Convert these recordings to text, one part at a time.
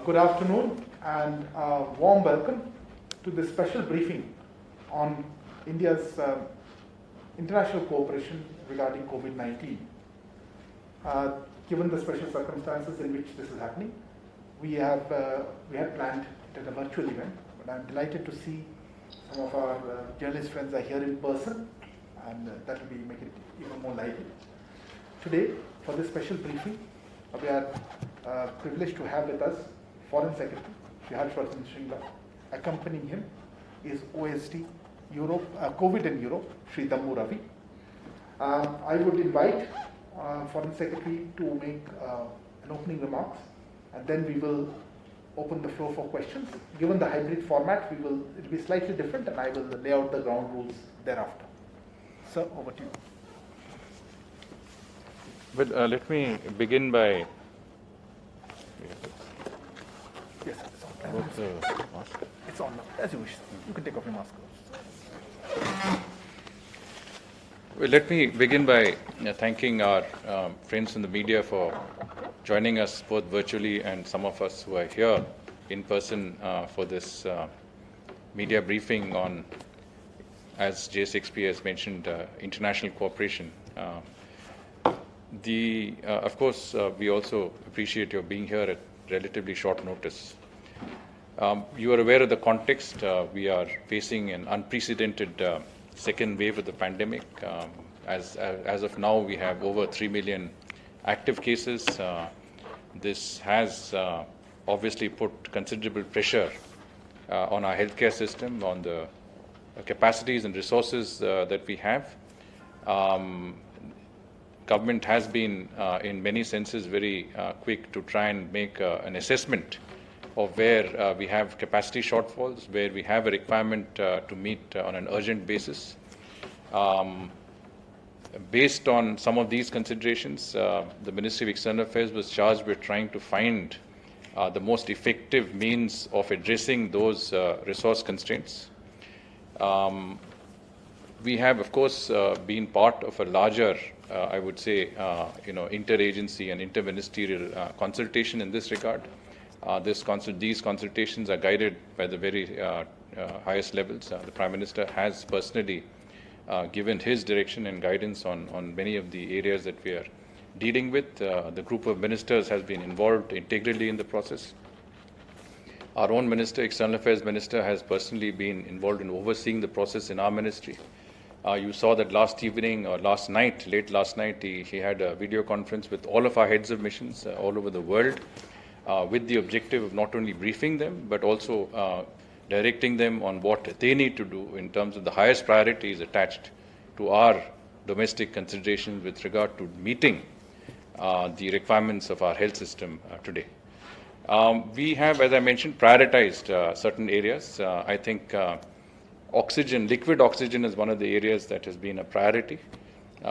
Good afternoon and warm welcome to this special briefing on India's international cooperation regarding COVID-19. Given the special circumstances in which this is happening, we had planned it as a virtual event, but I'm delighted to see some of our journalist friends are here in person, and that will make it even more lively. Today, for this special briefing, we are privileged to have with us Foreign Secretary Shri Harshvardhan Shringla. Accompanying him is OSD Europe, COVID and Europe, Shri Dammu Ravi. I would invite Foreign Secretary to make an opening remarks, and then we will open the floor for questions. Given the hybrid format, it will be slightly different, and I will lay out the ground rules thereafter. Sir, over to you. Well, let me begin by. Yes, it's on. It's on now, as you wish. You can take off your mask. Well, let me begin by thanking our friends in the media for joining us both virtually and some of us who are here in person for this media briefing on, as J6P has mentioned, international cooperation. Of course, we also appreciate your being here at relatively short notice. You are aware of the context. We are facing an unprecedented second wave of the pandemic. As of now, we have over 3 million active cases. This has obviously put considerable pressure on our healthcare system, on the capacities and resources that we have. Government has been, in many senses, very quick to try and make an assessment of where we have capacity shortfalls, where we have a requirement to meet on an urgent basis. Based on some of these considerations, the Ministry of External Affairs was charged with trying to find the most effective means of addressing those resource constraints. We have, of course, been part of a larger, I would say, interagency and interministerial consultation in this regard. These consultations are guided by the very highest levels. The Prime Minister has personally given his direction and guidance on many of the areas that we are dealing with. The group of ministers has been involved integrally in the process. Our own Minister, External Affairs Minister, has personally been involved in overseeing the process in our ministry. You saw that last evening or late last night, he had a video conference with all of our heads of missions all over the world with the objective of not only briefing them, but also directing them on what they need to do in terms of the highest priorities attached to our domestic considerations with regard to meeting the requirements of our health system today. We have, as I mentioned, prioritized certain areas. I think liquid oxygen is one of the areas that has been a priority.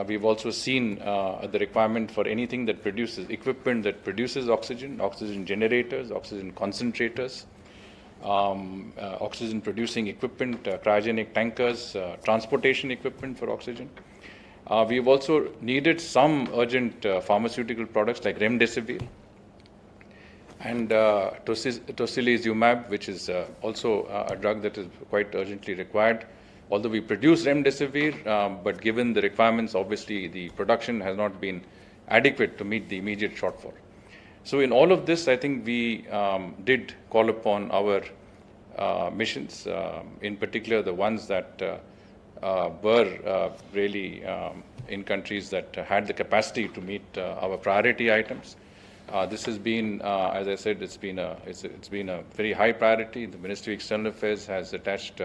We've also seen the requirement for anything that produces equipment that produces oxygen, oxygen generators, oxygen concentrators, oxygen producing equipment, cryogenic tankers, transportation equipment for oxygen. We've also needed some urgent pharmaceutical products like remdesivir and tocilizumab, which is also a drug that is quite urgently required. Although we produce remdesivir, but given the requirements, obviously the production has not been adequate to meet the immediate shortfall. So in all of this, I think we did call upon our missions, in particular the ones that were really in countries that had the capacity to meet our priority items. This has been, as I said, it's been a very high priority. The Ministry of External Affairs has attached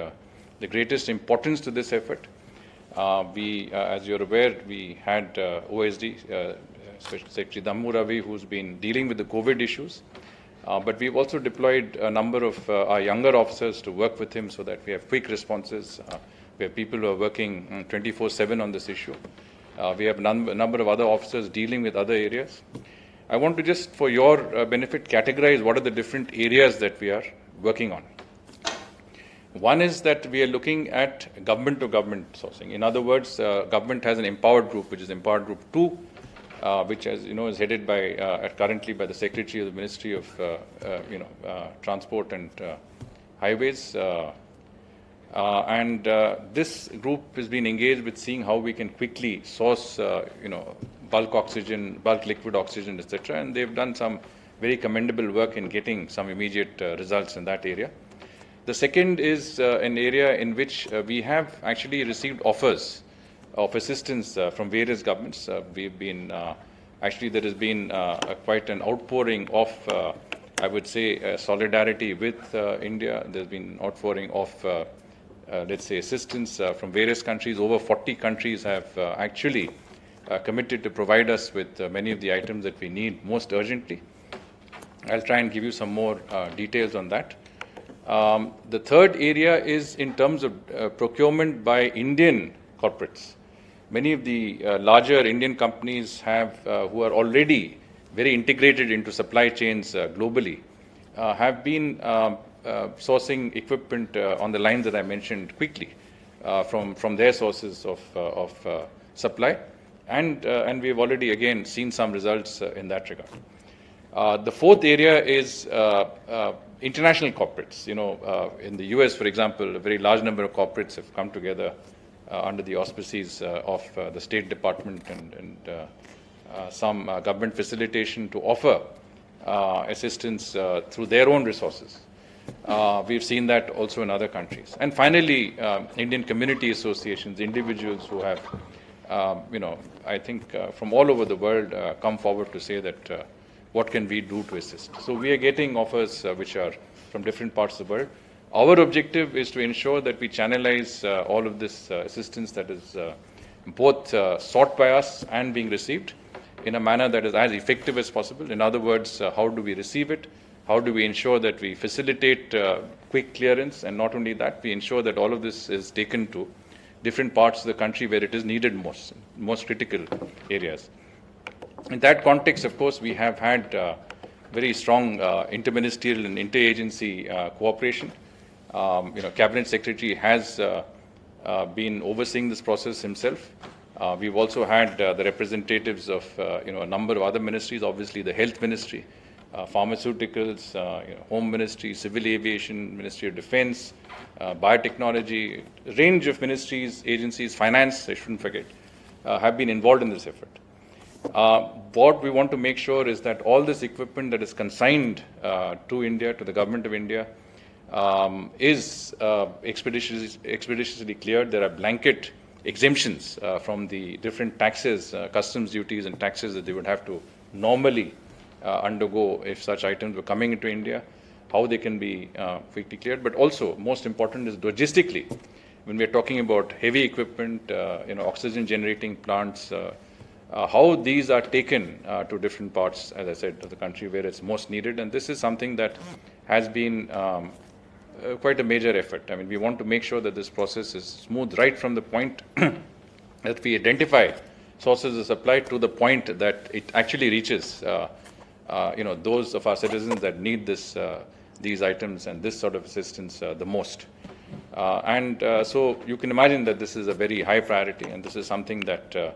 the greatest importance to this effort. As you're aware, we had OSD, Special Secretary Dammu Ravi, who's been dealing with the COVID issues. But we've also deployed a number of our younger officers to work with him so that we have quick responses. We have people who are working 24/7 on this issue. We have a number of other officers dealing with other areas. I want to just, for your benefit, categorize what are the different areas that we are working on. One is that we are looking at government-to-government sourcing. In other words, government has an empowered group, which is Empowered Group 2, which, as you know, is headed by currently by the Secretary of the Ministry of Transport and Highways. This group has been engaged with seeing how we can quickly source, bulk oxygen, bulk liquid oxygen, etc. And they've done some very commendable work in getting some immediate results in that area. The second is an area in which we have actually received offers of assistance from various governments. We've been actually there has been quite an outpouring of, I would say, solidarity with India. There's been outpouring of let's say, assistance from various countries. Over 40 countries have actually committed to provide us with many of the items that we need most urgently. I'll try and give you some more details on that. The third area is in terms of procurement by Indian corporates. Many of the larger Indian companies have, who are already very integrated into supply chains globally, have been sourcing equipment on the lines that I mentioned quickly from their sources of supply, and we've already again seen some results in that regard. The fourth area is international corporates. In the US, for example, a very large number of corporates have come together under the auspices of the State Department and some government facilitation to offer assistance through their own resources. We've seen that also in other countries. And finally, Indian community associations, individuals who have, I think from all over the world come forward to say that what can we do to assist. So we are getting offers which are from different parts of the world. Our objective is to ensure that we channelize all of this assistance that is both sought by us and being received in a manner that is as effective as possible. In other words, how do we receive it? How do we ensure that we facilitate quick clearance? And not only that, we ensure that all of this is taken to different parts of the country where it is needed most critical areas. In that context, of course, we have had very strong interministerial and interagency cooperation. Cabinet Secretary has been overseeing this process himself. We've also had the representatives of a number of other ministries, obviously the Health Ministry, Pharmaceuticals, Home Ministry, Civil Aviation, Ministry of Defense, Biotechnology, a range of ministries, agencies, finance, I shouldn't forget, have been involved in this effort. What we want to make sure is that all this equipment that is consigned to India, to the government of India, is expeditiously cleared. There are blanket exemptions from the different taxes, customs duties and taxes that they would have to normally undergo if such items were coming into India, how they can be quickly cleared. But also, most important is logistically, when we are talking about heavy equipment, oxygen generating plants, how these are taken to different parts, as I said, of the country where it's most needed. And this is something that has been quite a major effort. I mean, we want to make sure that this process is smooth right from the point that we identify sources of supply to the point that it actually reaches those of our citizens that need these items and this sort of assistance the most. So you can imagine that this is a very high priority, and this is something that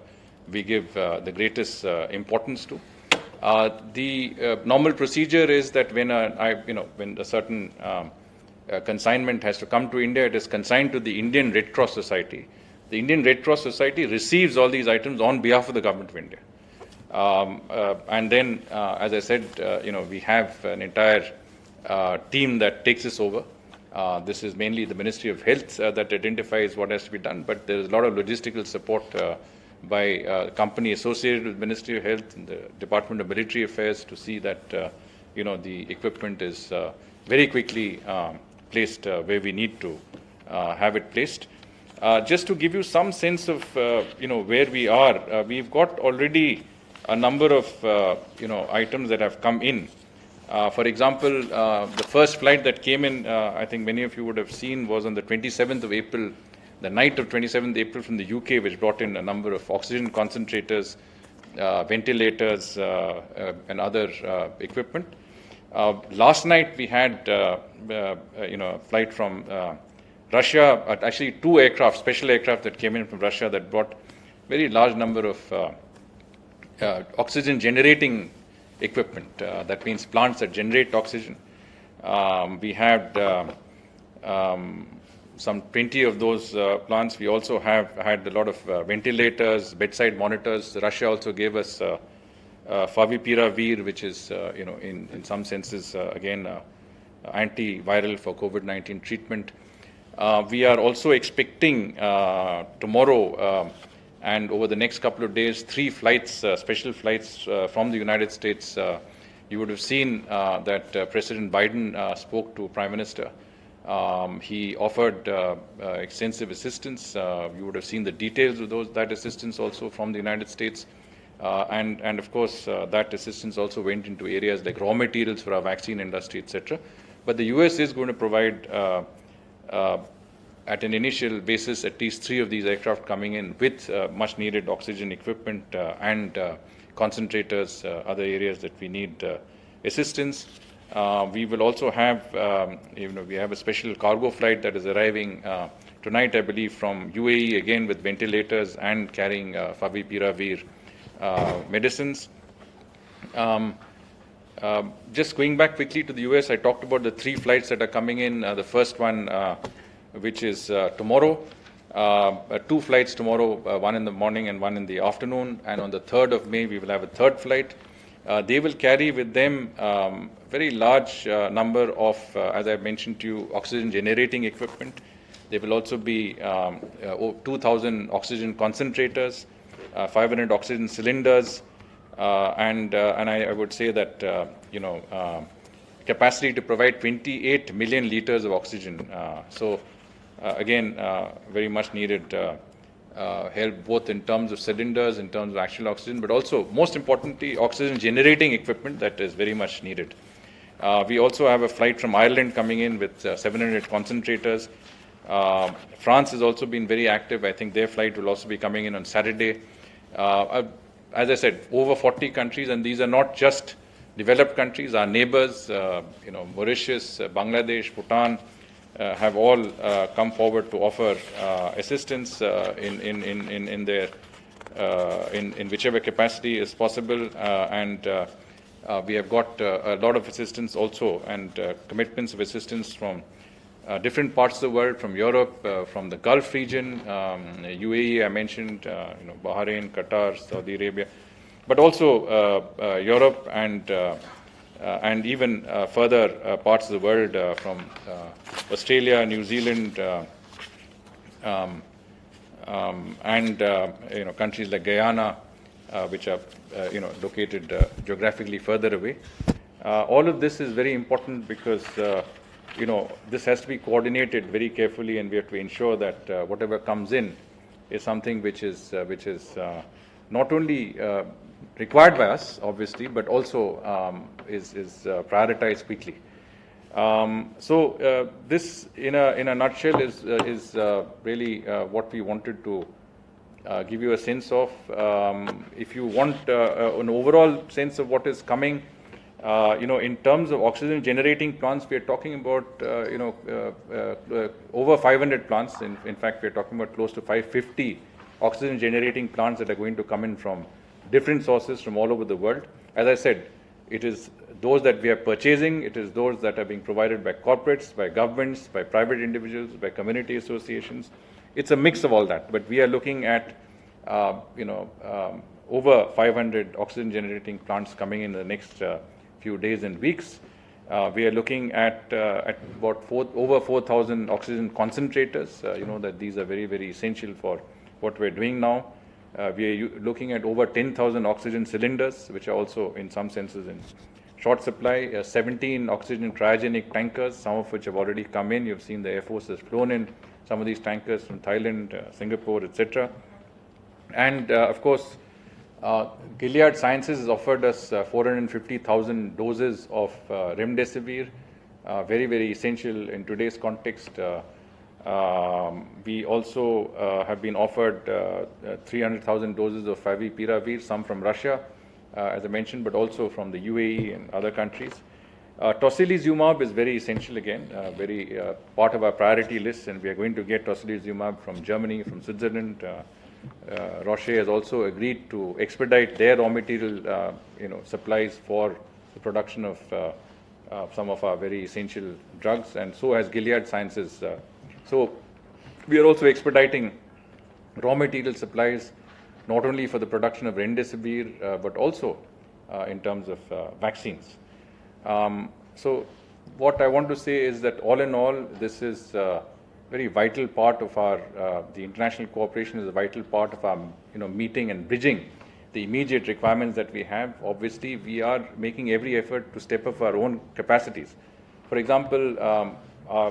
we give the greatest importance to. The normal procedure is that when a certain consignment has to come to India, it is consigned to the Indian Red Cross Society. The Indian Red Cross Society receives all these items on behalf of the government of India. And then, as I said, we have an entire team that takes this over. This is mainly the Ministry of Health that identifies what has to be done, but there is a lot of logistical support by a company associated with Ministry of Health and the Department of Military Affairs to see that the equipment is very quickly placed where we need to have it placed. Just to give you some sense of where we are, we've got already a number of items that have come in. For example, the first flight that came in, I think many of you would have seen, was on the 27th of April, the night of 27th April from the UK, which brought in a number of oxygen concentrators, ventilators, and other equipment. Last night we had a flight from Russia, actually 2 aircraft, special aircraft that came in from Russia that brought very large number of oxygen generating equipment. That means plants that generate oxygen. We had some 20 of those plants. We also have had a lot of ventilators, bedside monitors. Russia also gave us Favipiravir, which is, in some senses, again, antiviral for COVID-19 treatment. We are also expecting tomorrow and over the next couple of days, 3 flights, special flights from the United States. You would have seen that President Biden spoke to Prime Minister. He offered extensive assistance. You would have seen the details of that assistance also from the United States. And of course, that assistance also went into areas like raw materials for our vaccine industry, etc. But the US is going to provide, at an initial basis, at least 3 of these aircraft coming in with much needed oxygen equipment and concentrators, other areas that we need assistance. We will also have, we have a special cargo flight that is arriving tonight, I believe, from UAE, again with ventilators and carrying Favipiravir medicines. Just going back quickly to the US, I talked about the 3 flights that are coming in. The first one, which is tomorrow, 2 flights tomorrow, one in the morning and one in the afternoon. And on the 3rd of May, we will have a 3rd flight. They will carry with them very large number of, as I mentioned to you, oxygen generating equipment. There will also be 2,000 oxygen concentrators, 500 oxygen cylinders, and I would say that capacity to provide 28 million liters of oxygen. So again, very much needed help both in terms of cylinders, in terms of actual oxygen, but also most importantly, oxygen generating equipment that is very much needed. We also have a flight from Ireland coming in with 700 concentrators. France has also been very active. I think their flight will also be coming in on Saturday. As I said, over 40 countries, and these are not just developed countries. Our neighbors, Mauritius, Bangladesh, Bhutan, have all come forward to offer assistance in whichever capacity is possible, and we have got a lot of assistance also and commitments of assistance from different parts of the world, from Europe, from the Gulf region, UAE, I mentioned, Bahrain, Qatar, Saudi Arabia, but also Europe and even further parts of the world from Australia, New Zealand, and countries like Guyana, which are located geographically further away. All of this is very important because this has to be coordinated very carefully, and we have to ensure that whatever comes in is something which is not only required by us, obviously, but also is prioritized quickly. So this, in a nutshell, is really what we wanted to give you a sense of. If you want an overall sense of what is coming, in terms of oxygen generating plants, we are talking about over 500 plants. In fact, we are talking about close to 550 oxygen generating plants that are going to come in from different sources from all over the world. As I said, it is those that we are purchasing, it is those that are being provided by corporates, by governments, by private individuals, by community associations. It's a mix of all that, but we are looking at over 500 oxygen generating plants coming in the next few days and weeks. We are looking at about over 4,000 oxygen concentrators. That these are very, very essential for what we're doing now. We are looking at over 10,000 oxygen cylinders, which are also in some senses in short supply. 17 oxygen cryogenic tankers, some of which have already come in. You've seen the Air Force has flown in some of these tankers from Thailand, Singapore, etc. And of course, Gilead Sciences has offered us 450,000 doses of Remdesivir, very, very essential in today's context. We also have been offered 300,000 doses of Favipiravir, some from Russia, as I mentioned, but also from the UAE and other countries. Tocilizumab is very essential again, very part of our priority list, and we are going to get tocilizumab from Germany, from Switzerland, Roche has also agreed to expedite their raw material, supplies for the production of some of our very essential drugs, and so has Gilead Sciences. So we are also expediting raw material supplies, not only for the production of remdesivir, but also in terms of vaccines. So what I want to say is that all in all, this is a very vital part of our, the international cooperation is a vital part of our, meeting and bridging the immediate requirements that we have. Obviously, we are making every effort to step up our own capacities. For example,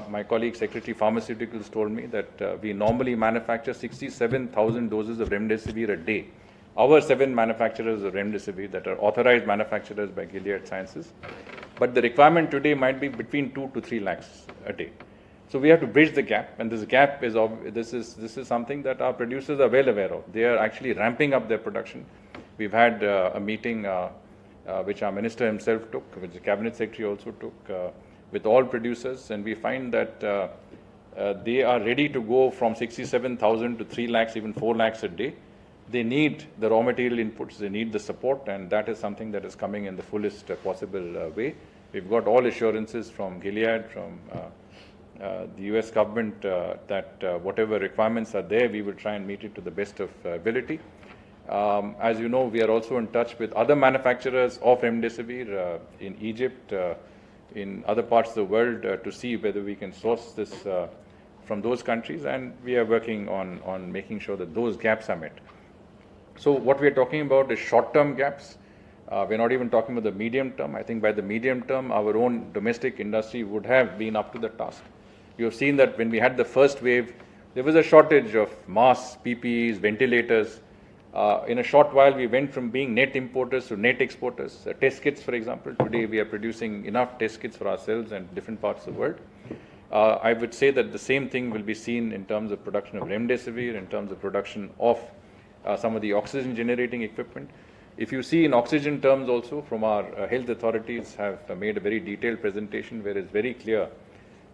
my colleague, Secretary Pharmaceuticals, told me that we normally manufacture 67,000 doses of remdesivir a day. Our 7 manufacturers of remdesivir that are authorized manufacturers by Gilead Sciences. But the requirement today might be between 2 to 3 lakhs a day. So we have to bridge the gap, and this gap is this is something that our producers are well aware of. They are actually ramping up their production. We've had a meeting which our minister himself took, which the cabinet secretary also took, with all producers, and we find that they are ready to go from 67,000 to 3 lakhs, even 4 lakhs a day. They need the raw material inputs, they need the support, and that is something that is coming in the fullest possible way. We've got all assurances from Gilead, from the US government that whatever requirements are there, we will try and meet it to the best of ability. As you know, we are also in touch with other manufacturers of remdesivir in Egypt, in other parts of the world, to see whether we can source this from those countries, and we are working on making sure that those gaps are met. So what we are talking about is short-term gaps. We're not even talking about the medium term. I think by the medium term, our own domestic industry would have been up to the task. You have seen that when we had the first wave, there was a shortage of masks, PPEs, ventilators. In a short while, we went from being net importers to net exporters. Test kits, for example, today we are producing enough test kits for ourselves and different parts of the world. I would say that the same thing will be seen in terms of production of remdesivir, in terms of production of some of the oxygen generating equipment. If you see in oxygen terms also, from our health authorities have made a very detailed presentation where it's very clear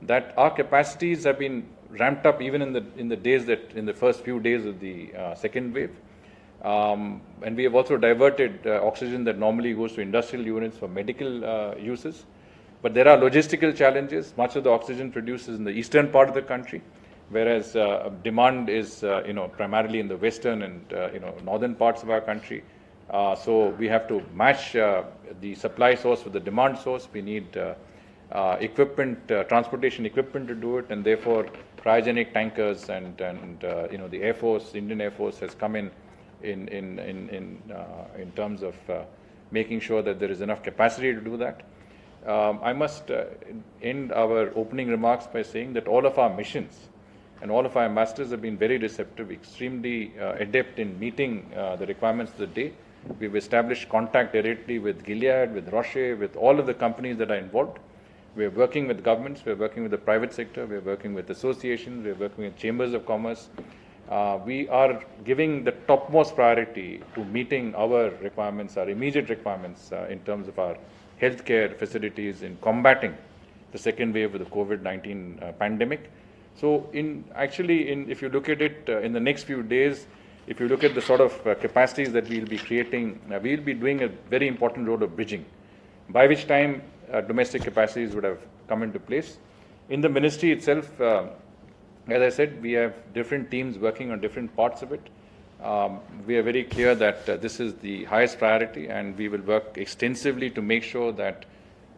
that our capacities have been ramped up even in the first few days of the second wave. And we have also diverted oxygen that normally goes to industrial units for medical uses. But there are logistical challenges. Much of the oxygen produced is in the eastern part of the country, whereas demand is primarily in the western and northern parts of our country. So we have to match the supply source with the demand source. We need equipment, transportation equipment to do it, and therefore cryogenic tankers and the Air Force, Indian Air Force has come in terms of making sure that there is enough capacity to do that. I must end our opening remarks by saying that all of our missions and all of our ambassadors have been very receptive, extremely adept in meeting the requirements of the day. We've established contact directly with Gilead, with Roche, with all of the companies that are involved. We're working with governments, we're working with the private sector, we're working with associations, we're working with chambers of commerce. We are giving the topmost priority to meeting our requirements, our immediate requirements in terms of our healthcare facilities in combating the second wave of the COVID-19 pandemic. So if you look at it in the next few days, if you look at the sort of capacities that we'll be creating, we'll be doing a very important role of bridging, by which time domestic capacities would have come into place. In the ministry itself, as I said, we have different teams working on different parts of it. We are very clear that this is the highest priority, and we will work extensively to make sure that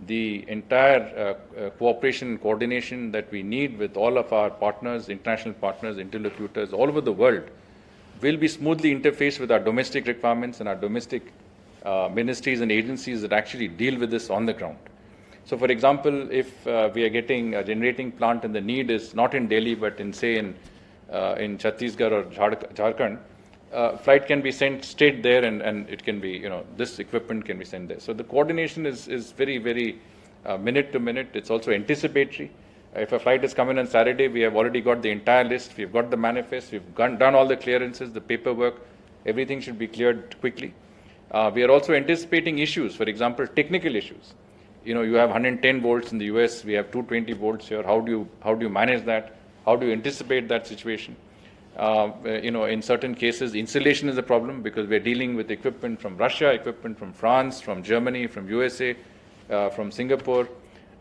the entire cooperation and coordination that we need with all of our partners, international partners, interlocutors all over the world will be smoothly interfaced with our domestic requirements and our domestic ministries and agencies that actually deal with this on the ground. So, for example, if we are getting a generating plant and the need is not in Delhi but in, say, in Chhattisgarh or Jharkhand, flight can be sent straight there, and it can be, this equipment can be sent there. So the coordination is very, very minute to minute. It's also anticipatory. If a flight is coming on Saturday, we have already got the entire list. We've got the manifest. We've done all the clearances, the paperwork. Everything should be cleared quickly. We are also anticipating issues. For example, technical issues. You have 110 volts in the US. We have 220 volts here. How do you manage that? How do you anticipate that situation? In certain cases, insulation is a problem because we're dealing with equipment from Russia, equipment from France, from Germany, from USA, from Singapore.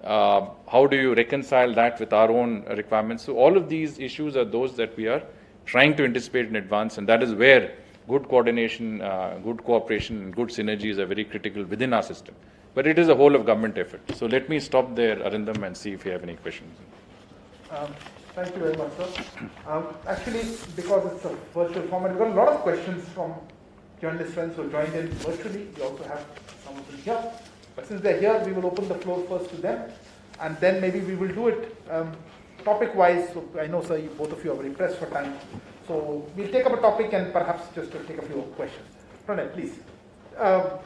How do you reconcile that with our own requirements? So all of these issues are those that we are trying to anticipate in advance, and that is where good coordination, good cooperation, and good synergies are very critical within our system. But it is a whole of government effort. So let me stop there, Arindam, and see if you have any questions. Thank you very much, sir. Actually, because it's a virtual format, we've got a lot of questions from journalist friends who joined in virtually. We also have some of them here. But since they're here, we will open the floor first to them. And then maybe we will do it topic-wise. So I know, sir, both of you are very pressed for time. So we'll take up a topic and perhaps just to take a few questions. Pranay, please.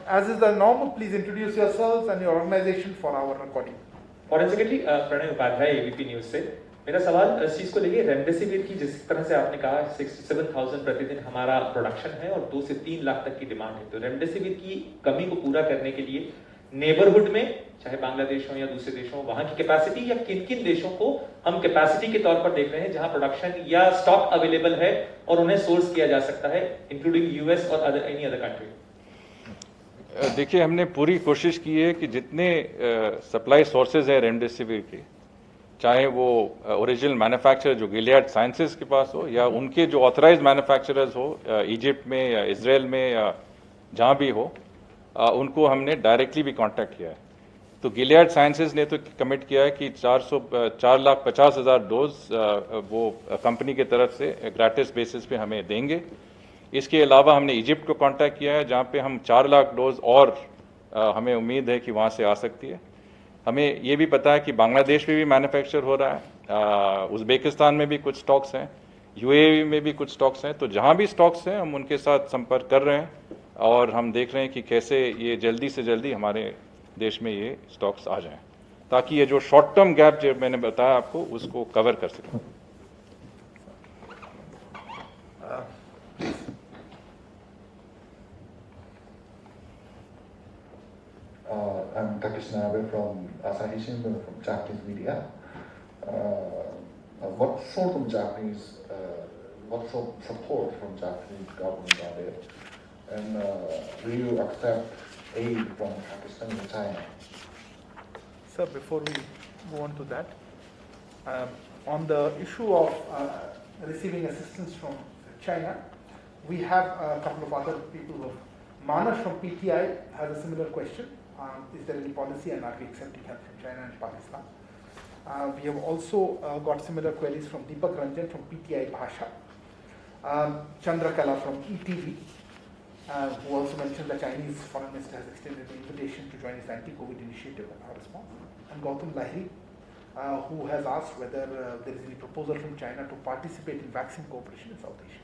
As is the norm, please introduce yourselves and your organization for our recording. Forensically, Pranay Upadhyay, ABP News से मेरा सवाल इस चीज को लेके remdesivir की जिस तरह से आपने कहा 67,000 प्रतिदिन हमारा प्रोडक्शन है और 2 से 3 लाख तक की डिमांड है, तो रेमडेसिविर की कमी को पूरा करने के लिए नेबरहुड में चाहे बांग्लादेश हो या दूसरे देश हो वहां की कैपेसिटी या किन किन देशों को हम कैपेसिटी के तौर पर देख रहे हैं जहां प्रोडक्शन या स्टॉक अवेलेबल है और उन्हें सोर्स किया जा सकता है, इंक्लूडिंग यूएस और एनी अदर कंट्री? देखिए, हमने पूरी कोशिश की है कि जितने सप्लाई सोर्सेज है रेमडेसिविर के, चाहे वो ओरिजिनल मैन्युफैक्चरर जो गिलियड साइंसेज के पास हो या उनके जो ऑथराइज्ड मैन्युफैक्चरर्स हो इजिप्ट में या इसराइल में या जहाँ भी हो, उनको हमने डायरेक्टली भी कांटेक्ट किया है। तो गिलियड साइंसेज ने तो कमिट किया है कि 4,50,000 डोज वो कंपनी के तरफ से ग्रेटिस बेसिस पे हमें देंगे। इसके अलावा हमने इजिप्ट को कांटेक्ट किया है जहाँ पे हम 4 लाख डोज और हमें उम्मीद है कि वहाँ से आ सकती है। हमें ये भी पता है कि बांग्लादेश में भी मैन्युफैक्चर हो रहा है, उज़्बेकिस्तान में भी कुछ स्टॉक्स हैं, यूएई में भी कुछ स्टॉक्स हैं। तो जहाँ भी स्टॉक्स हैं हम उनके साथ संपर्क कर रहे हैं और हम देख रहे हैं कि कैसे ये जल्दी से जल्दी हमारे देश में ये स्टॉक्स आ जाएं, ताकि ये जो शॉर्ट टर्म गैप जो मैंने बताया आपको उसको कवर कर सकें। I'm Takeshi Nabe from Asahi Shimbun, from Japanese media. What sort of support from Japanese government are there? And do you accept aid from Pakistan and China? Sir, before we go on to that, on the issue of receiving assistance from China, we have a couple of other people. Manas from PTI has a similar question. Is there any policy and are we accepting help from China and Pakistan? We have also got similar queries from Deepak Ranjan from PTI Bhasha, Chandrakala from ETV, who also mentioned the Chinese foreign minister has extended an invitation to join his anti-COVID initiative and our response. And Gautam Lahiri, who has asked whether there is any proposal from China to participate in vaccine cooperation in South Asia.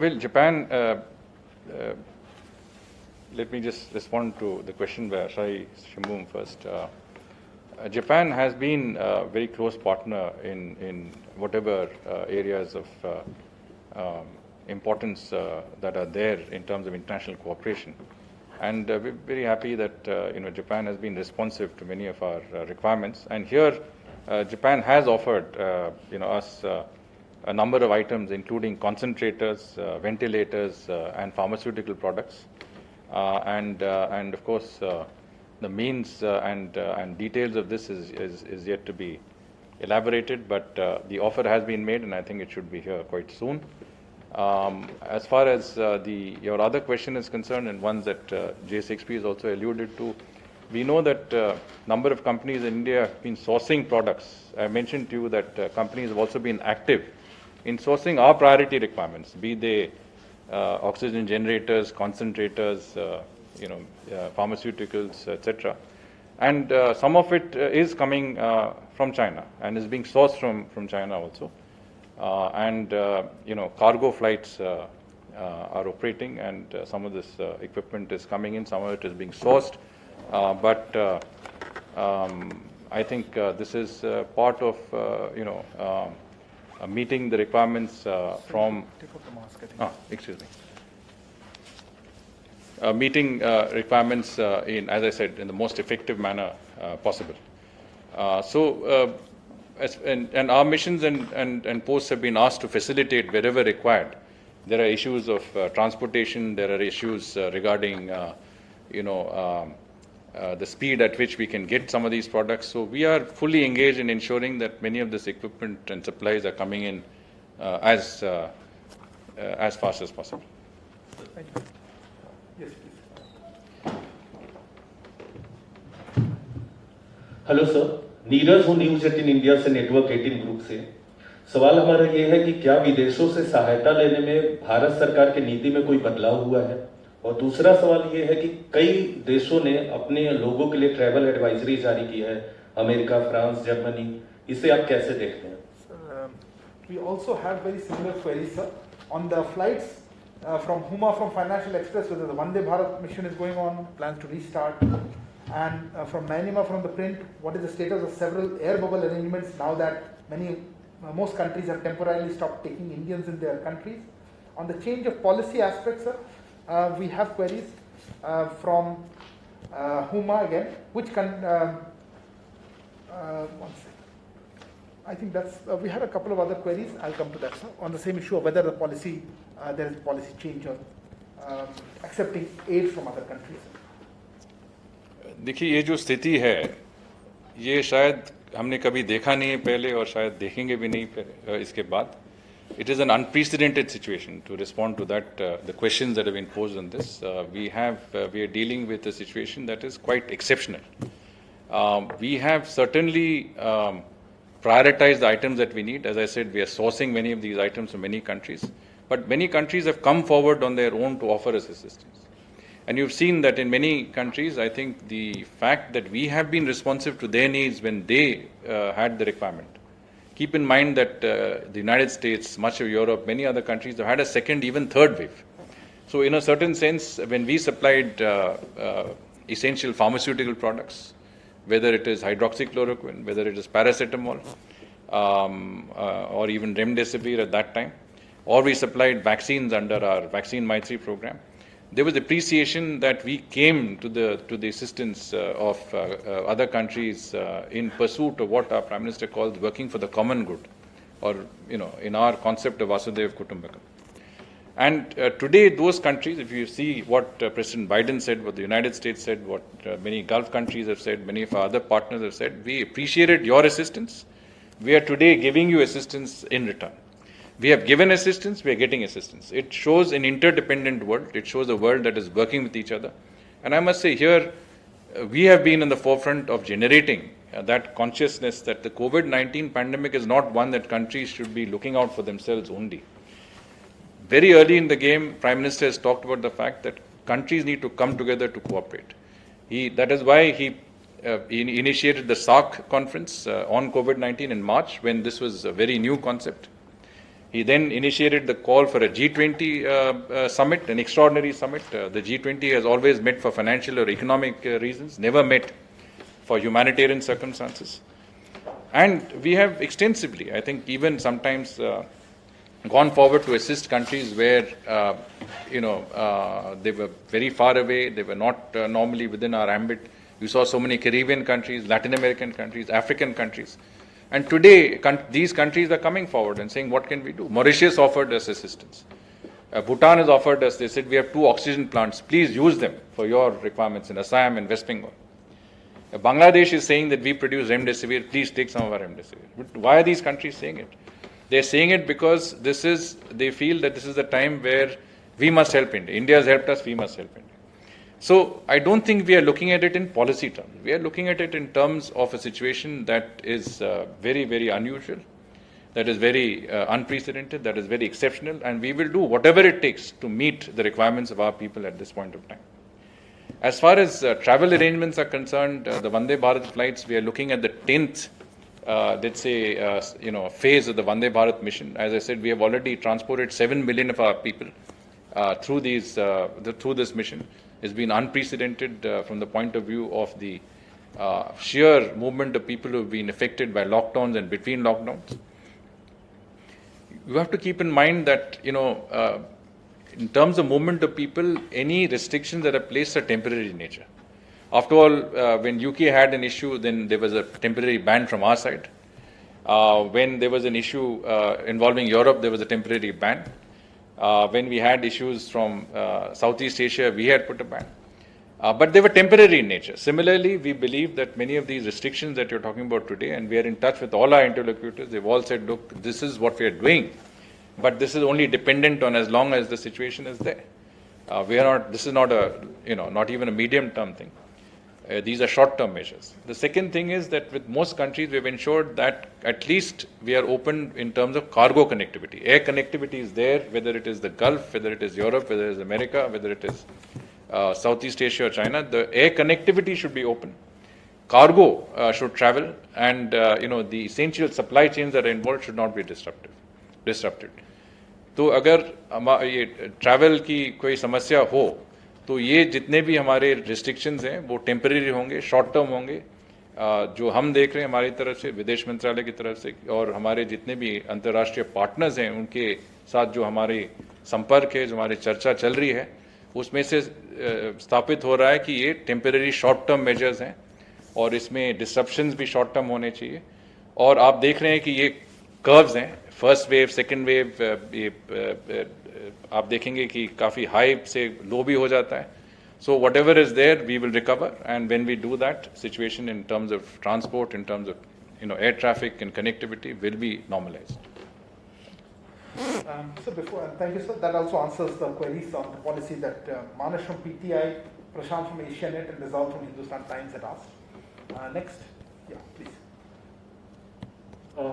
Well, Japan, let me just respond to the question by Asahi Shimbun first. Japan has been a very close partner in whatever areas of importance that are there in terms of international cooperation. And we're very happy that Japan has been responsive to many of our requirements. And here, Japan has offered us a number of items, including concentrators, ventilators, and pharmaceutical products. And of course, the means and details of this is yet to be elaborated, but the offer has been made, and I think it should be here quite soon. As far as your other question is concerned, and ones that J6P has also alluded to, we know that number of companies in India have been sourcing products. I mentioned to you that companies have also been active in sourcing our priority requirements, be they oxygen generators, concentrators, pharmaceuticals, etc. And some of it is coming from China and is being sourced from China also. Cargo flights are operating, and some of this equipment is coming in, some of it is being sourced. But I think this is part of, meeting the requirements from... excuse me. Meeting requirements in, as I said, in the most effective manner possible. and our missions and posts have been asked to facilitate wherever required. There are issues of transportation, there are issues regarding, the speed at which we can get some of these products. So we are fully engaged in ensuring that many of this equipment and supplies are coming in as fast as possible. Thank you. Yes, please. Hello sir, Neeraj हूँ news 18 India से, network 18 group से। सवाल हमारा ये है कि क्या विदेशों से सहायता लेने में भारत सरकार की नीति में कोई बदलाव हुआ है, और दूसरा सवाल ये है कि कई देशों ने अपने लोगों के लिए ट्रैवल एडवाइजरी जारी की है, अमेरिका, फ्रांस, जर्मनी, इसे आप कैसे देखते हैं? We also have very similar queries, sir. On the flights from Huma, from Financial Express, whether the Vande Bharat mission is going on, plans to restart, and from Nainima, from the print, what is the status of several air bubble arrangements now that most countries have temporarily stopped taking Indians in their countries. On the change of policy aspects, sir, we have queries from Huma again, which one second. I think that's, we had a couple of other queries, I'll come to that, sir, on the same issue of whether the policy, there is a policy change on accepting aid from other countries. देखिए, ये जो स्थिति है, ये शायद हमने कभी देखा नहीं है पहले और शायद देखेंगे भी नहीं इसके बाद. It is an unprecedented situation. To respond to that, the questions that have been posed on this, we are dealing with a situation that is quite exceptional. We have certainly prioritize the items that we need. As I said, we are sourcing many of these items from many countries, but many countries have come forward on their own to offer us assistance. And you've seen that in many countries, I think the fact that we have been responsive to their needs when they had the requirement. Keep in mind that the United States, much of Europe, many other countries have had a second, even third wave. So in a certain sense, when we supplied essential pharmaceutical products, whether it is hydroxychloroquine, whether it is paracetamol, or even remdesivir at that time, or we supplied vaccines under our Vaccine Maitri program, there was appreciation that we came to the assistance of other countries in pursuit of what our Prime Minister calls working for the common good, or in our concept of Vasudhaiva Kutumbakam. And today, those countries, if you see what President Biden said, what the United States said, what many Gulf countries have said, many of our other partners have said, we appreciated your assistance. We are today giving you assistance in return. We have given assistance, we are getting assistance. It shows an interdependent world. It shows a world that is working with each other. And I must say here, we have been in the forefront of generating that consciousness that the COVID-19 pandemic is not one that countries should be looking out for themselves only. Very early in the game, Prime Minister has talked about the fact that countries need to come together to cooperate. That is why he initiated the SAARC conference on COVID-19 in March, when this was a very new concept. He then initiated the call for a G20 summit, an extraordinary summit. The G20 has always met for financial or economic reasons, never met for humanitarian circumstances. And we have extensively, I think even sometimes, gone forward to assist countries where, they were very far away, they were not normally within our ambit. You saw so many Caribbean countries, Latin American countries, African countries. And today, these countries are coming forward and saying, what can we do? Mauritius offered us assistance. Bhutan has offered us, they said, we have 2 oxygen plants, please use them for your requirements in Assam and West Bengal. Bangladesh is saying that we produce remdesivir, please take some of our remdesivir. Why are these countries saying it? They're saying it because they feel that this is the time where we must help India. India has helped us, we must help India. So I don't think we are looking at it in policy terms. We are looking at it in terms of a situation that is very, very unusual, that is very unprecedented, that is very exceptional, and we will do whatever it takes to meet the requirements of our people at this point of time. As far as travel arrangements are concerned, the Vande Bharat flights, we are looking at the 10th phase of the Vande Bharat mission. As I said, we have already transported 7 million of our people through this mission. It's been unprecedented from the point of view of the sheer movement of people who have been affected by lockdowns and between lockdowns. You have to keep in mind that, in terms of movement of people, any restrictions that are placed are temporary in nature. After all, when UK had an issue, then there was a temporary ban from our side. When there was an issue involving Europe, there was a temporary ban. When we had issues from Southeast Asia, we had put a ban. But they were temporary in nature. Similarly, we believe that many of these restrictions that you're talking about today, and we are in touch with all our interlocutors, they've all said, look, this is what we are doing, but this is only dependent on as long as the situation is there. This is not a, not even a medium-term thing. These are short-term measures. The second thing is that with most countries, we've ensured that at least we are open in terms of cargo connectivity. Air connectivity is there, whether it is the Gulf, whether it is Europe, whether it is America, whether it is Southeast Asia or China. The air connectivity should be open. Cargo should travel, and the essential supply chains that are involved should not be disrupted. तो अगर ये travel की कोई समस्या हो तो ये जितने भी हमारे रिस्ट्रिक्शंस हैं वो टेम्परेरी होंगे, शॉर्ट टर्म होंगे, जो हम देख रहे हैं हमारी तरफ से, विदेश मंत्रालय की तरफ से, और हमारे जितने भी अंतर्राष्ट्रीय पार्टनर्स हैं उनके साथ जो हमारे संपर्क है, जो हमारी चर्चा चल रही है, उसमें से स्थापित हो रहा है कि ये टेम्परेरी शॉर्ट टर्म मेजर्स हैं और इसमें डिसरप्शंस भी शॉर्ट टर्म होने चाहिए. और आप देख रहे हैं कि ये कर्व्स हैं, फर्स्ट वेव, सेकेंड वेव, ये आप देखेंगे कि काफ़ी हाई से लो भी हो जाता है. So whatever is there we will recover, and when we do that, situation in terms of transport, in terms of air traffic and connectivity will be normalised. So before, thank you, sir. That also answers the queries on the policy that Manas from PTI, Prashant from Asianet, and Rizal from Hindustan Times had asked. Next, yeah, please.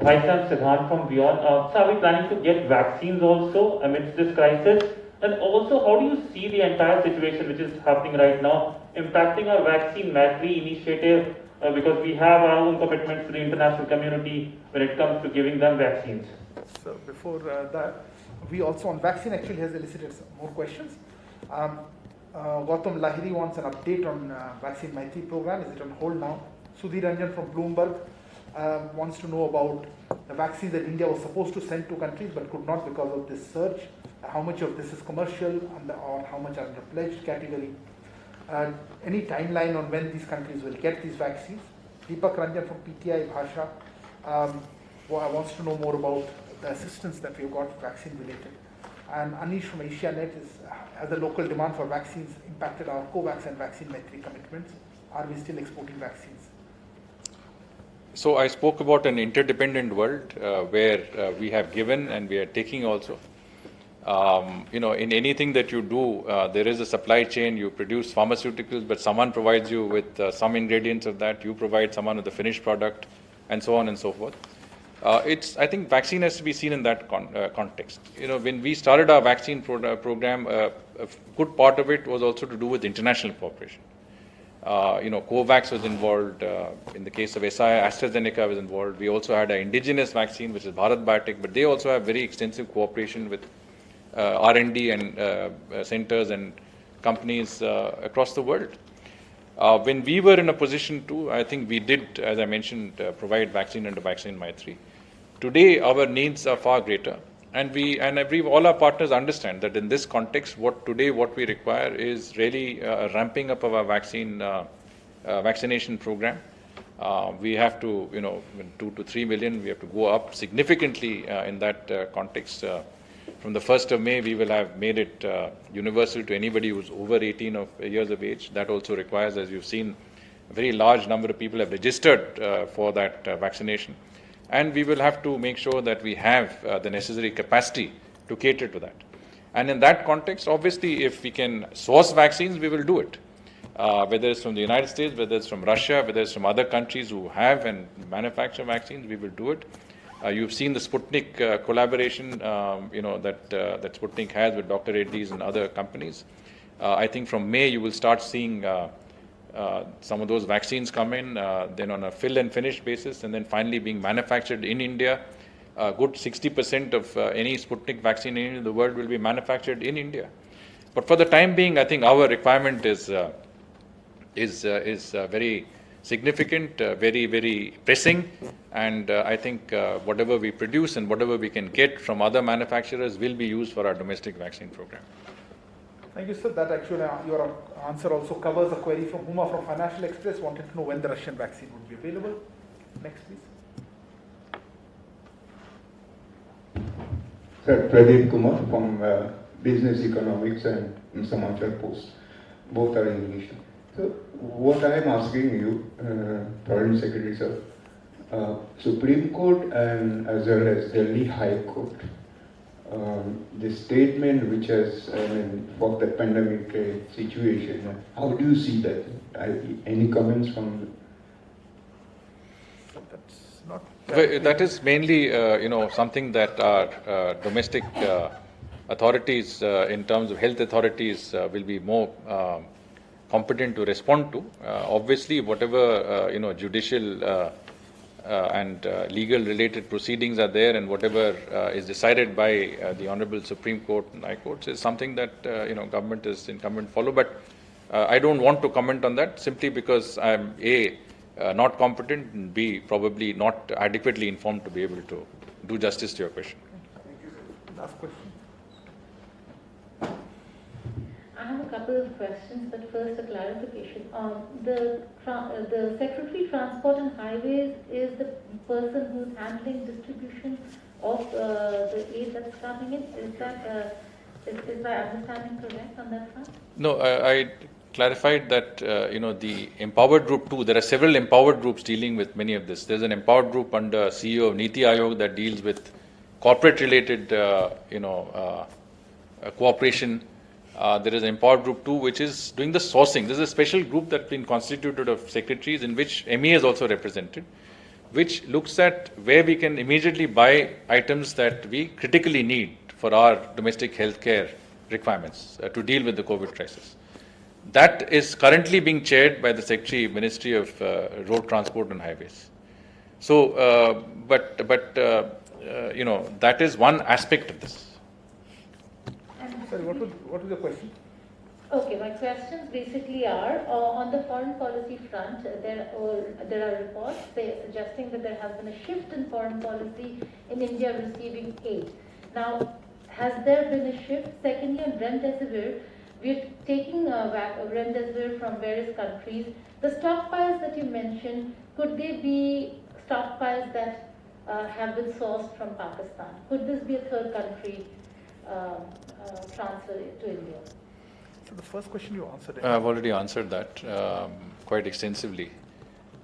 Hi, sir. Siddhant from Beyond. So are we planning to get vaccines also amidst this crisis? And also, how do you see the entire situation which is happening right now impacting our vaccine Maitri initiative? Because we have our own commitments to the international community when it comes to giving them vaccines. So before that, we also on vaccine actually has elicited some more questions. Gautam Lahiri wants an update on vaccine Maitri program. Is it on hold now? Sudhir Ranjan from Bloomberg wants to know about the vaccines that India was supposed to send to countries but could not because of this surge. How much of this is commercial or how much are under pledged category? Any timeline on when these countries will get these vaccines? Deepak Ranjan from PTI Bhasha wants to know more about the assistance that we've got vaccine related. And Anish from Asianet has the local demand for vaccines impacted our COVAX and vaccine Maitri commitments? Are we still exporting vaccines? So I spoke about an interdependent world where we have given and we are taking also. In anything that you do, there is a supply chain. You produce pharmaceuticals, but someone provides you with some ingredients of that. You provide someone with the finished product, and so on and so forth. I think vaccine has to be seen in that context. When we started our vaccine program, a good part of it was also to do with international cooperation. COVAX was involved. In the case of SI, AstraZeneca was involved. We also had an indigenous vaccine, which is Bharat Biotech, but they also have very extensive cooperation with R&D and centers and companies across the world. When we were in a position to, I think we did, as I mentioned, provide vaccine under Vaccine Maitri. Today, our needs are far greater, and I believe all our partners understand that in this context, what we require is really ramping up of our vaccination program. We have to, 2 to 3 million, we have to go up significantly in that context. From the 1st of May, we will have made it universal to anybody who's over 18 years of age. That also requires, as you've seen, a very large number of people have registered for that vaccination. And we will have to make sure that we have the necessary capacity to cater to that. And in that context, obviously, if we can source vaccines, we will do it. Whether it's from the United States, whether it's from Russia, whether it's from other countries who have and manufacture vaccines, we will do it. You've seen the Sputnik collaboration, that Sputnik has with Dr. Reddy's and other companies. I think from May you will start seeing some of those vaccines come in, then on a fill and finish basis, and then finally being manufactured in India. A good 60% of any Sputnik vaccine in the world will be manufactured in India. But for the time being, I think our requirement is very significant, very, very pressing, and I think whatever we produce and whatever we can get from other manufacturers will be used for our domestic vaccine program. Thank you, sir. That actually, your answer also covers a query from Huma from Financial Express, wanted to know when the Russian vaccine would be available. Next, please. Sir, Pradeep Kumar from Business Economics and Samachar Post. Both are in English. So, what I am asking you, Foreign Secretary Sir, Supreme Court and as well as Delhi High Court, the statement which has, for the pandemic situation, how do you see that? Any comments from? That's not. Well, that is mainly, something that our domestic authorities, in terms of health authorities, will be more competent to respond to. Obviously, whatever judicial and legal related proceedings are there, and whatever is decided by the Honorable Supreme Court and High Courts is something that government is incumbent to follow. But I don't want to comment on that simply because I am not competent, and B, probably not adequately informed to be able to do justice to your question. Thank you, sir. Last question. I have a couple of questions, but first a clarification. The Secretary Transport and Highways is the person who's handling distribution of the aid that's coming in. Is my understanding correct on that front? No, I clarified that the Empowered Group 2, there are several empowered groups dealing with many of this. There's an empowered group under CEO of Niti Aayog that deals with corporate related cooperation. There is an empowered group 2 which is doing the sourcing. This is a special group that's been constituted of secretaries in which MEA is also represented, which looks at where we can immediately buy items that we critically need for our domestic healthcare requirements to deal with the COVID crisis. That is currently being chaired by the Secretary Ministry of Road Transport and Highways. So, that is one aspect of this. Sorry, what was the question? Okay, my questions basically are on the foreign policy front. There are reports suggesting that there has been a shift in foreign policy in India receiving aid. Now, has there been a shift? Secondly, on remdesivir, we're taking remdesivir from various countries. The stockpiles that you mentioned, could they be stockpiles that have been sourced from Pakistan? Could this be a third country transfer to India? So the first question you answered. I've already answered that quite extensively.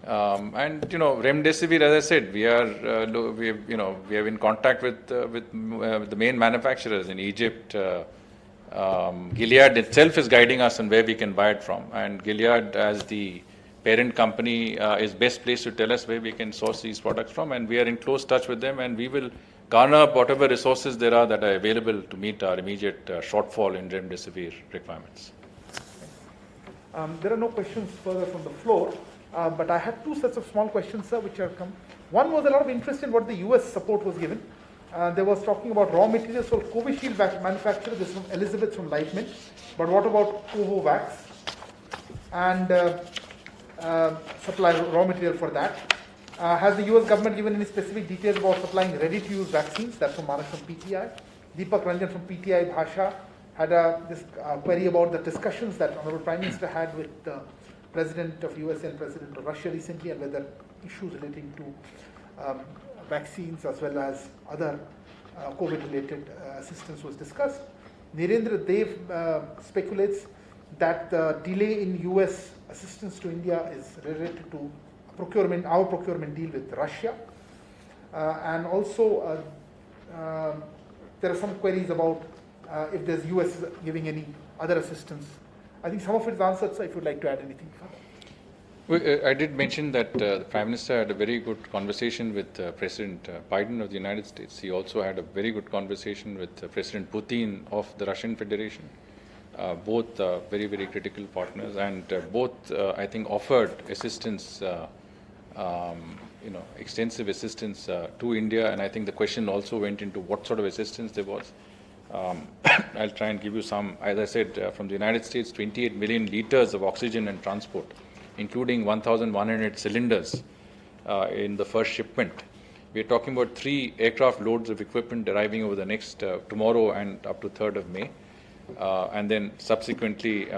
And remdesivir, as I said, we are in contact with the main manufacturers in Egypt. Gilead itself is guiding us on where we can buy it from, and Gilead, as the parent company, is best placed to tell us where we can source these products from, and we are in close touch with them, and we will garner up whatever resources there are that are available to meet our immediate shortfall in remdesivir requirements. There are no questions further from the floor, but I had two sets of small questions, sir, which have come. One was a lot of interest in what the US support was given. There was talking about raw materials for Covishield manufacturer. This is from Elizabeth from Lightman. But what about Covovax? And supply raw material for that. Has the US government given any specific details about supplying ready-to-use vaccines? That's from Manak from PTI. Deepak Ranjan from PTI Bhasha had this query about the discussions that Honorable Prime Minister had with the President of US and President of Russia recently, and whether issues relating to vaccines as well as other COVID-related assistance was discussed. Nirendra Dev speculates that the delay in US assistance to India is related to our procurement deal with Russia. And also there are some queries about if there's US giving any other assistance. I think some of it is answered, so if you'd like to add anything further. Well, I did mention that the Prime Minister had a very good conversation with President Biden of the United States. He also had a very good conversation with President Putin of the Russian Federation. Both very, very critical partners, and both, I think, offered assistance, extensive assistance to India. And I think the question also went into what sort of assistance there was. I'll try and give you some. As I said, from the United States, 28 million liters of oxygen and transport, including 1,100 cylinders in the first shipment. We're talking about 3 aircraft loads of equipment arriving over the next tomorrow and up to 3rd of May. And then subsequently,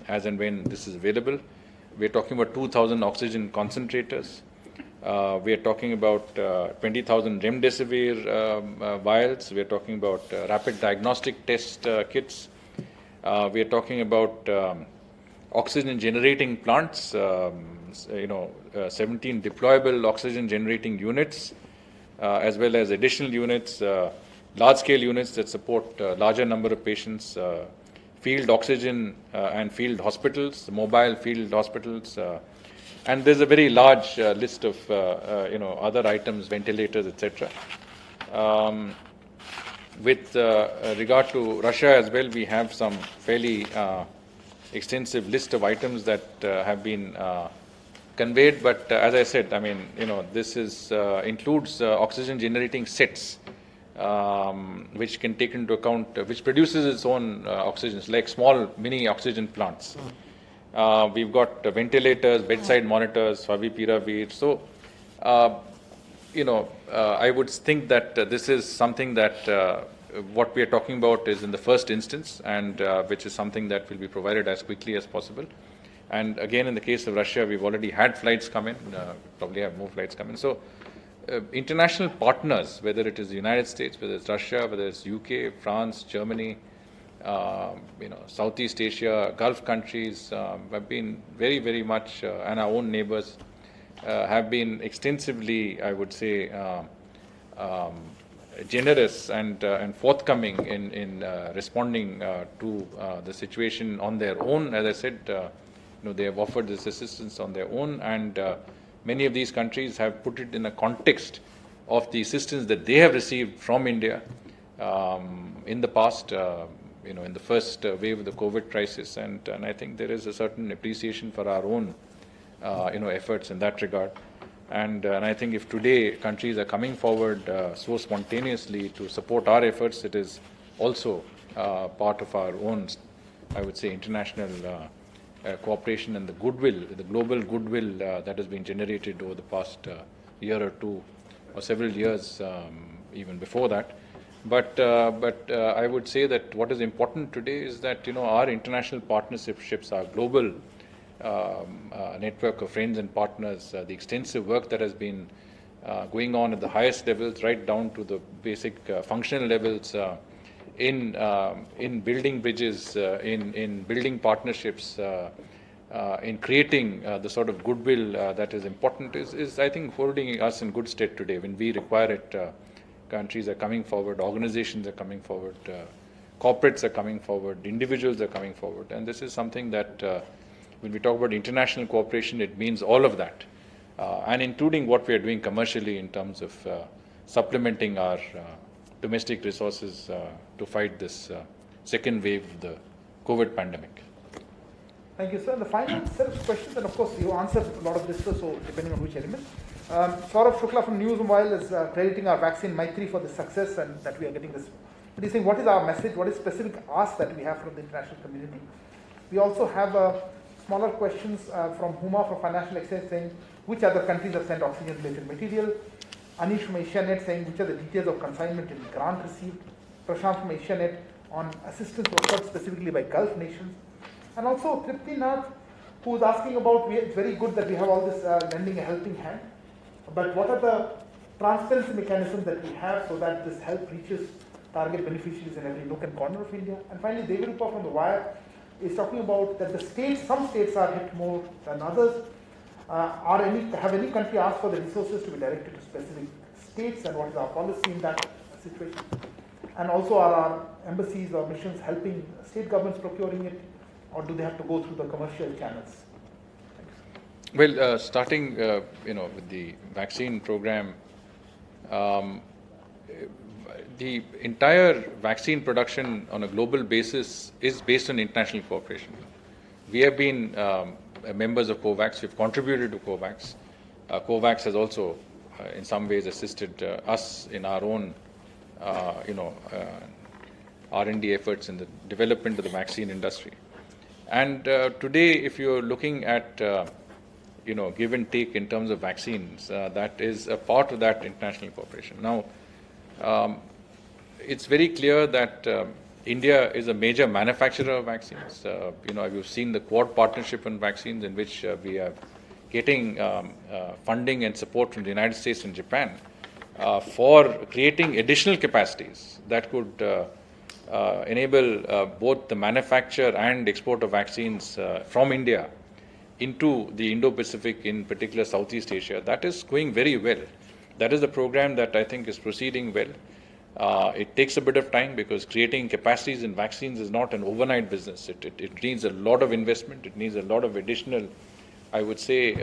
as and when this is available, we're talking about 2,000 oxygen concentrators, We are talking about 20,000 remdesivir vials. We are talking about rapid diagnostic test kits. We are talking about oxygen generating plants, 17 deployable oxygen generating units, as well as additional units, large scale units that support larger number of patients, field oxygen and field hospitals, mobile field hospitals, and there's a very large list of other items, ventilators, etc. With regard to Russia as well, we have some fairly extensive list of items that have been conveyed. But as I said, I mean, this is includes oxygen generating sets, which can take into account, which produces its own oxygens, like small mini oxygen plants. We've got ventilators, bedside monitors, favipiravir. So, I would think that this is something that what we are talking about is in the first instance, and which is something that will be provided as quickly as possible. And again, in the case of Russia, we've already had flights come in, probably have more flights come in. So, international partners, whether it is the United States, whether it's Russia, whether it's UK, France, Germany, Southeast Asia, Gulf countries, have been very, very much, and our own neighbors have been extensively, I would say, generous and forthcoming in responding to the situation on their own. As I said, they have offered this assistance on their own, and many of these countries have put it in a context of the assistance that they have received from India in the past, in the first wave of the COVID crisis, and I think there is a certain appreciation for our own, efforts in that regard. And I think if today countries are coming forward so spontaneously to support our efforts, it is also part of our own, I would say, international cooperation and the goodwill, the global goodwill that has been generated over the past year or two, or several years, even before that. But I would say that what is important today is that our international partnerships, our global network of friends and partners, the extensive work that has been going on at the highest levels, right down to the basic functional levels, in building bridges, in building partnerships, in creating the sort of goodwill that is important, is I think holding us in good stead today. When we require it, countries are coming forward, organizations are coming forward, corporates are coming forward, individuals are coming forward, and this is something that when we talk about international cooperation, it means all of that, and including what we are doing commercially in terms of supplementing our domestic resources to fight this second wave of the COVID pandemic. Thank you, sir. And the final set of questions, and of course you answered a lot of this, sir, so depending on which element. Saurabh Shukla from News Mobile is crediting our vaccine Maitri for the success and that we are getting this. But he's saying, what is our message? What is specific ask that we have from the international community? We also have smaller questions from Huma from Financial Exchange saying, which other countries have sent oxygen-related material? Anish from Asianet saying, which are the details of consignment and grant received? Prashant from Asianet on assistance offered specifically by Gulf nations. And also Tripti Nath, who is asking about, it's very good that we have all this lending a helping hand, but what are the transparency mechanisms that we have so that this help reaches target beneficiaries in every nook and corner of India? And finally, Devirupa from The Wire is talking about that the states, some states are hit more than others. Have any country asked for the resources to be directed to specific states, and what is our policy in that situation? And also, are our embassies or missions helping state governments procuring it, or do they have to go through the commercial channels? Well, starting with the vaccine program, the entire vaccine production on a global basis is based on international cooperation. We have been members of COVAX. We've contributed to COVAX. COVAX has also, in some ways, assisted us in our own, R&D efforts in the development of the vaccine industry. And today, if you're looking at, give and take in terms of vaccines, that is a part of that international cooperation. Now, it's very clear that India is a major manufacturer of vaccines. You've seen the Quad partnership on vaccines, in which we have getting funding and support from the United States and Japan for creating additional capacities that could enable both the manufacture and export of vaccines from India into the Indo-Pacific, in particular Southeast Asia. That is going very well. That is the program that I think is proceeding well. It takes a bit of time because creating capacities in vaccines is not an overnight business. It needs a lot of investment. It needs a lot of additional, I would say,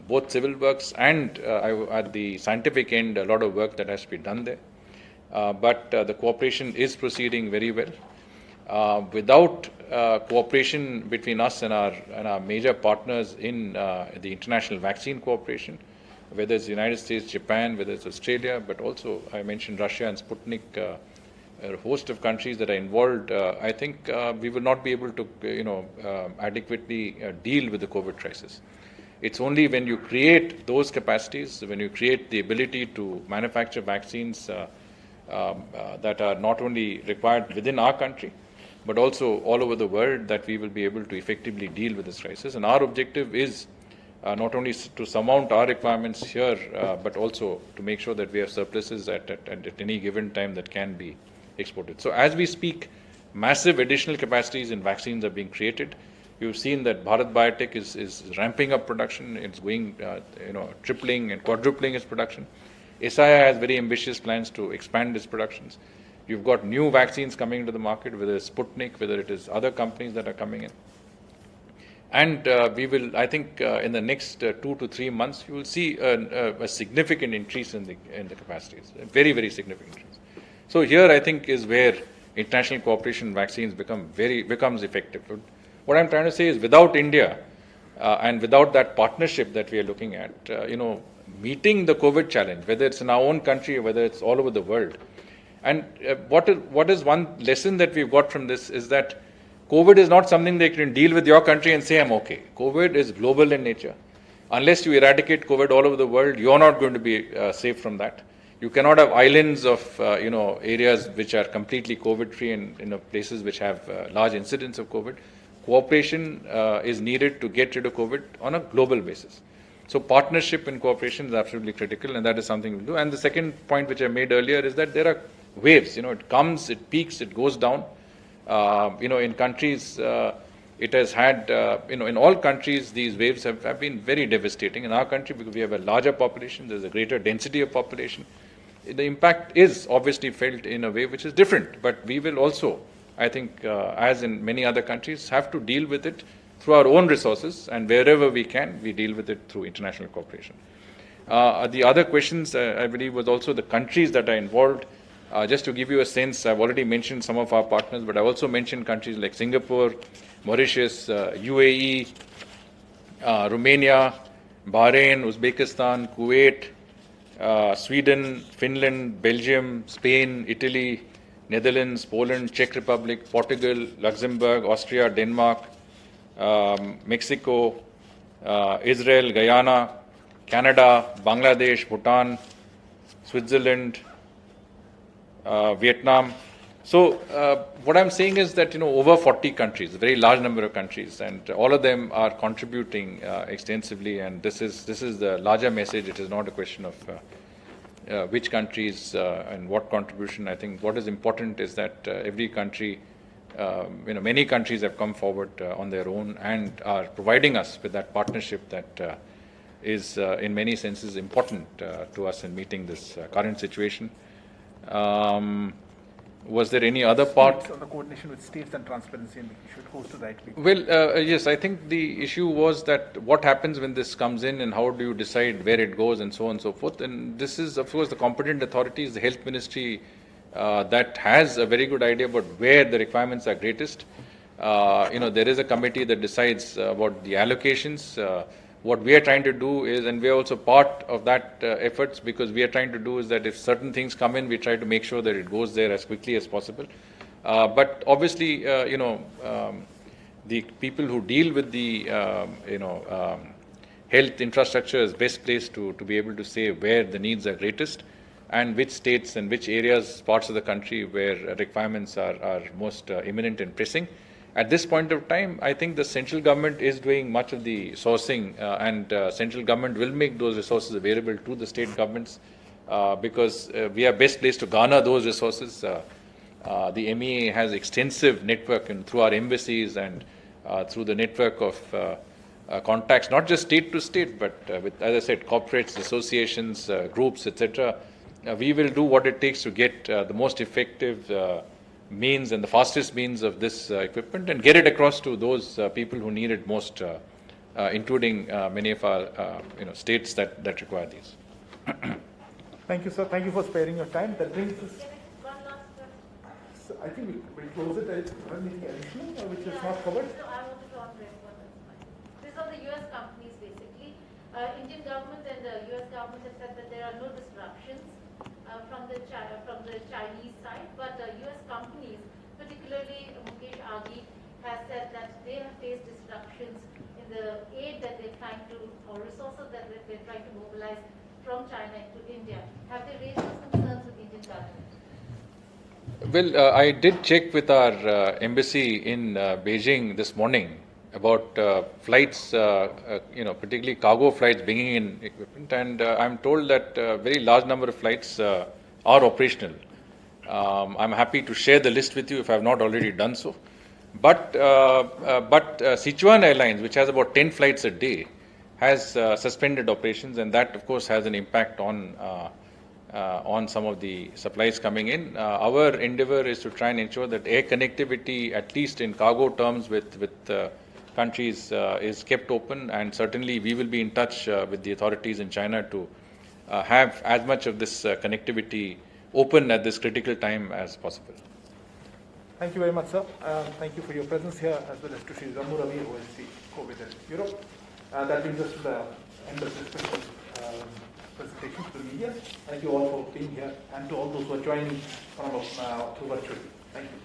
both civil works and at the scientific end, a lot of work that has to be done there. But the cooperation is proceeding very well. Without cooperation between us and our major partners in the international vaccine cooperation, whether it's the United States, Japan, whether it's Australia, but also I mentioned Russia and Sputnik, a host of countries that are involved, I think we will not be able to, adequately deal with the COVID crisis. It's only when you create those capacities, when you create the ability to manufacture vaccines that are not only required within our country, but also all over the world, that we will be able to effectively deal with this crisis. And our objective is not only to surmount our requirements here, but also to make sure that we have surpluses at any given time that can be exported. So as we speak, massive additional capacities in vaccines are being created. You've seen that Bharat Biotech is ramping up production. It's going, tripling and quadrupling its production. SII has very ambitious plans to expand its productions. You've got new vaccines coming into the market, whether it's Sputnik, whether it is other companies that are coming in. And we will, I think, in the next 2 to 3 months, you will see a significant increase in the capacities, a very, very significant increase. So here, I think, is where international cooperation in vaccines becomes effective. What I'm trying to say is, without India and without that partnership that we are looking at, meeting the COVID challenge, whether it's in our own country or whether it's all over the world. And what is one lesson that we've got from this is that COVID is not something that you can deal with your country and say, I'm okay. COVID is global in nature. Unless you eradicate COVID all over the world, you're not going to be safe from that. You cannot have islands of, areas which are completely COVID-free and, places which have large incidence of COVID. Cooperation is needed to get rid of COVID on a global basis. So partnership and cooperation is absolutely critical, and that is something we'll do. And the second point which I made earlier is that there are waves. It comes, it peaks, it goes down. In countries, it has had, in all countries, these waves have been very devastating. In our country, because we have a larger population, there's a greater density of population. The impact is obviously felt in a way which is different. But we will also, I think, as in many other countries, have to deal with it through our own resources, and wherever we can, we deal with it through international cooperation. The other questions, I believe, was also the countries that are involved. Just to give you a sense, I've already mentioned some of our partners, but I've also mentioned countries like Singapore, Mauritius, UAE, Romania, Bahrain, Uzbekistan, Kuwait, Sweden, Finland, Belgium, Spain, Italy, Netherlands, Poland, Czech Republic, Portugal, Luxembourg, Austria, Denmark, Mexico, Israel, Guyana, Canada, Bangladesh, Bhutan, Switzerland, Vietnam. So what I'm saying is that over 40 countries, a very large number of countries, and all of them are contributing extensively. And this is the larger message. It is not a question of which countries and what contribution. I think what is important is that every country, many countries have come forward on their own and are providing us with that partnership that is in many senses important to us in meeting this current situation. Was there any other part? On the coordination with states and transparency, and we should host the right people. Well, yes, I think the issue was that what happens when this comes in and how do you decide where it goes and so on and so forth. And this is, of course, the competent authorities, the health ministry, that has a very good idea about where the requirements are greatest. There is a committee that decides about the allocations. What we are trying to do is, and we are also part of that efforts, because we are trying to do is that if certain things come in, we try to make sure that it goes there as quickly as possible. But obviously, the people who deal with the, health infrastructure is best placed to be able to say where the needs are greatest and which states and which areas, parts of the country where requirements are most imminent and pressing. At this point of time, I think the central government is doing much of the sourcing, and central government will make those resources available to the state governments because we are best placed to garner those resources. The MEA has extensive network and through our embassies and through the network of contacts, not just state to state, but with, as I said, corporates, associations, groups, etc. We will do what it takes to get the most effective means and the fastest means of this equipment and get it across to those people who need it most, including many of our states that require these. Thank you, sir. Thank you for sparing your time. That brings us. One last question. So I think we'll close it. Anything additional which is not covered? No, I wanted to on-raise one. These are the US companies basically. Indian government and the US government have said that there are no disruptions from the Chinese side, but US companies, particularly Mukesh Aghi, has said that they have faced disruptions in the aid that they're trying to, or resources that they're trying to mobilize from China to India. Have they raised those concerns with the Indian government? Well, I did check with our embassy in Beijing this morning about flights, particularly cargo flights bringing in equipment, and I'm told that a very large number of flights are operational. I'm happy to share the list with you if I have not already done so. But Sichuan Airlines, which has about 10 flights a day, has suspended operations, and that, of course, has an impact on some of the supplies coming in. Our endeavor is to try and ensure that air connectivity, at least in cargo terms with countries, is kept open, and certainly we will be in touch with the authorities in China to have as much of this connectivity open at this critical time as possible. Thank you very much, sir. Thank you for your presence here, as well as to Shri Rambu Ravi, who is the COVID in Europe. That brings us to the end of this special presentation to the media. Thank you all for being here, and to all those who are joining through virtually. Thank you.